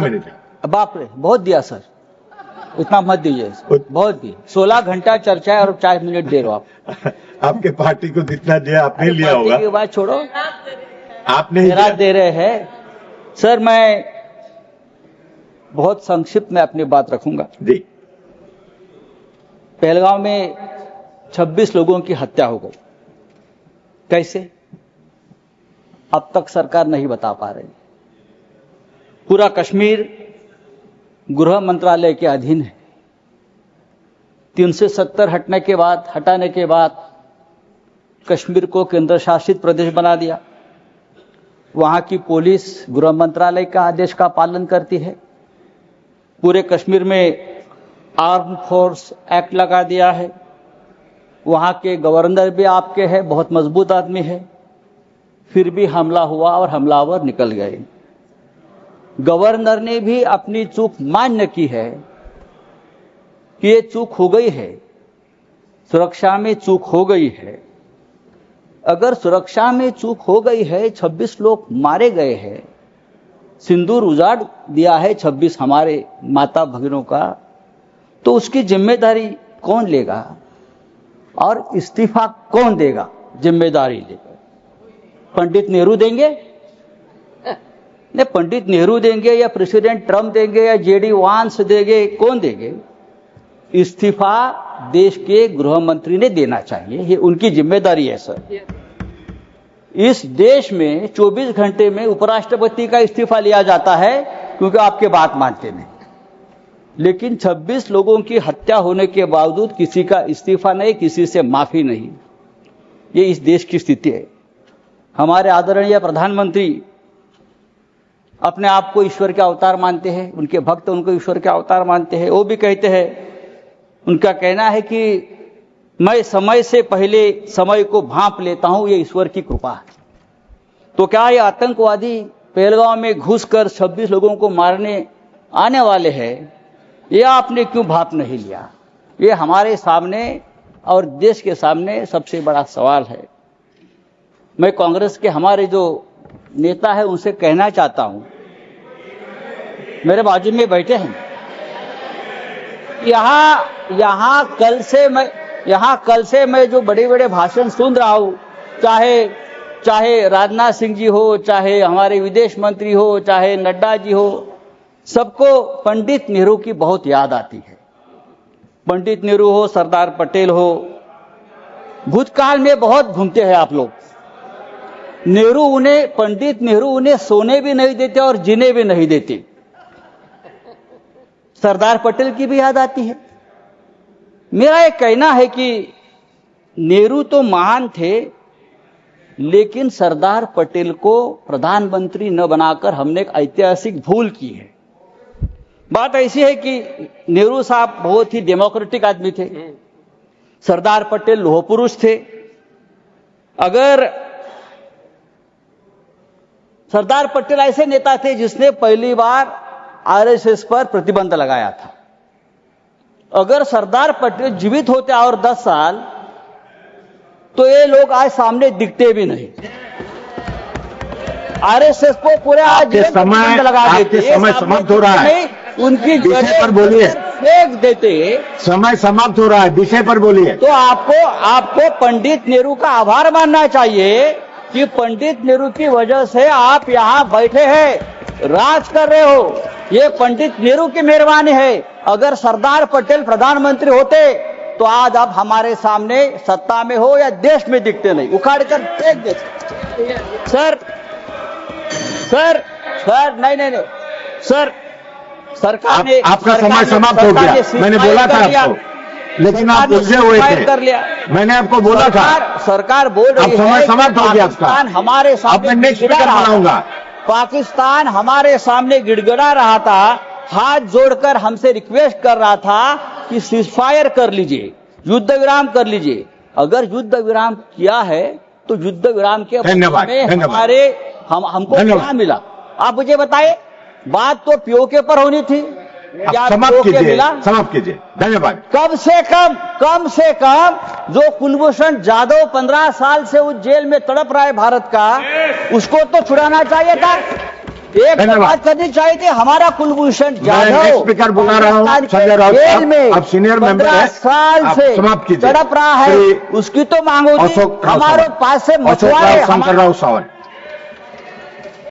Minute बाप रे, बहुत दिया सर, इतना मत दीजिए, बहुत दिया। 16 घंटा चर्चा है और 4 मिनट दे रहे हो आप। आपके पार्टी को जितना दिया आपने लिया होगा। की बात छोड़ो, आपने मेरा दे रहे हैं सर। मैं बहुत संक्षिप्त में अपनी बात रखूंगा जी। पहलगांव में 26 लोगों की हत्या हो गई, कैसे अब तक सरकार नहीं बता पा रही। पूरा कश्मीर गृह मंत्रालय के अधीन है। 370 हटाने के बाद कश्मीर को केंद्र शासित प्रदेश बना दिया। वहां की पुलिस गृह मंत्रालय का आदेश का पालन करती है। पूरे कश्मीर में आर्म फोर्स एक्ट लगा दिया है। वहां के गवर्नर भी आपके हैं, बहुत मजबूत आदमी है। फिर भी हमला हुआ और हमलावर निकल गए। गवर्नर ने भी अपनी चूक मान्य की है कि ये चूक हो गई है, सुरक्षा में चूक हो गई है। अगर सुरक्षा में चूक हो गई है, 26 लोग मारे गए हैं, सिंदूर उजाड़ दिया है 26 हमारे माता भगिनों का, तो उसकी जिम्मेदारी कौन लेगा और इस्तीफा कौन देगा? जिम्मेदारी लेगा पंडित नेहरू देंगे? नहीं, पंडित नेहरू देंगे या प्रेसिडेंट ट्रम्प देंगे या जेडी वांस देंगे? कौन देंगे? इस्तीफा देश के गृह मंत्री ने देना चाहिए, ये उनकी जिम्मेदारी है सर। इस देश में 24 घंटे में उपराष्ट्रपति का इस्तीफा लिया जाता है क्योंकि आपके बात मानते नहीं। लेकिन 26 लोगों की हत्या होने के बावजूद किसी का इस्तीफा नहीं, किसी से माफी नहीं। ये इस देश की स्थिति है। हमारे आदरणीय प्रधानमंत्री अपने आप को ईश्वर के अवतार मानते हैं, उनके भक्त उनको ईश्वर के अवतार मानते हैं। वो भी कहते हैं, उनका कहना है कि मैं समय से पहले समय को भांप लेता हूं, ये ईश्वर की कृपा है। तो क्या ये आतंकवादी पहलगांव में घुसकर 26 लोगों को मारने आने वाले हैं? ये आपने क्यों भाप नहीं लिया? ये हमारे सामने और देश के सामने सबसे बड़ा सवाल है। मैं कांग्रेस के हमारे जो नेता है उनसे कहना चाहता हूं, मेरे बाजू में बैठे हैं, यहां कल से मैं जो बड़े बड़े भाषण सुन रहा हूं, चाहे राजनाथ सिंह जी हो, चाहे हमारे विदेश मंत्री हो, चाहे नड्डा जी हो, सबको पंडित नेहरू की बहुत याद आती है। पंडित नेहरू हो, सरदार पटेल हो, भूतकाल में बहुत घूमते हैं आप लोग। पंडित नेहरू उन्हें सोने भी नहीं देते और जीने भी नहीं देते। सरदार पटेल की भी याद आती है। मेरा एक कहना है कि नेहरू तो महान थे, लेकिन सरदार पटेल को प्रधानमंत्री न बनाकर हमने एक ऐतिहासिक भूल की है। बात ऐसी है कि नेहरू साहब बहुत ही डेमोक्रेटिक आदमी थे, सरदार पटेल लोह पुरुष थे। अगर सरदार पटेल ऐसे नेता थे जिसने पहली बार आरएसएस पर प्रतिबंध लगाया था। अगर सरदार पटेल जीवित होते और 10 साल, तो ये लोग आज सामने दिखते भी नहीं। आरएसएस को पूरे आज प्रतिबंध लगा देते। समय समाप्त हो रहा है, उनकी विषय पर बोलिए। फेंक देते। समय समाप्त हो रहा है, विषय पर बोलिए। तो आपको पंडित नेहरू का आभार मानना चाहिए कि पंडित नेहरू की वजह से आप यहां बैठे हैं, राज कर रहे हो। ये पंडित नेहरू की मेहरबानी है। अगर सरदार पटेल प्रधानमंत्री होते तो आज आप हमारे सामने सत्ता में हो या देश में दिखते नहीं, उखाड़ कर फेंक देते। सर नहीं सर, सरकार ने आपका समय समाप्त हो गया। मैंने बोला था आपको, लेकिन आप उलझे हुए थे। मैंने आपको बोला था। सरकार बोल रही है समय समाप्त हो गया आपका। हमारे सामने नेक्स्ट स्पीकर बनाऊंगा। पाकिस्तान हमारे सामने गिड़गिड़ा रहा था, हाथ जोड़कर हमसे रिक्वेस्ट कर रहा था कि सीजफायर कर लीजिए, युद्ध विराम कर लीजिए। अगर युद्ध विराम किया है तो युद्ध विराम के हमको क्या मिला? आप मुझे बताइए। बात तो पीओके पर होनी थी, समाप्त कीजिए। धन्यवाद। कम से कम जो कुलभूषण जाधव 15 साल से उस जेल में तड़प रहा है भारत का, उसको तो छुड़ाना चाहिए था। एक धन्यवाद। बात करनी चाहिए थी, हमारा कुलभूषण मैं जाधव नेक्स्ट स्पीकर बुला रहा हूं संजय राउत जेल साहब, में आप सीनियर मेंबर 15 हैं, साल आप से समाप्त कीजिए। तड़प रहा है, श्री उसकी तो मांग होती अशोक राव हमारे सावंत। पास से अशोक मछुआरे राव शंकर राव सावंत।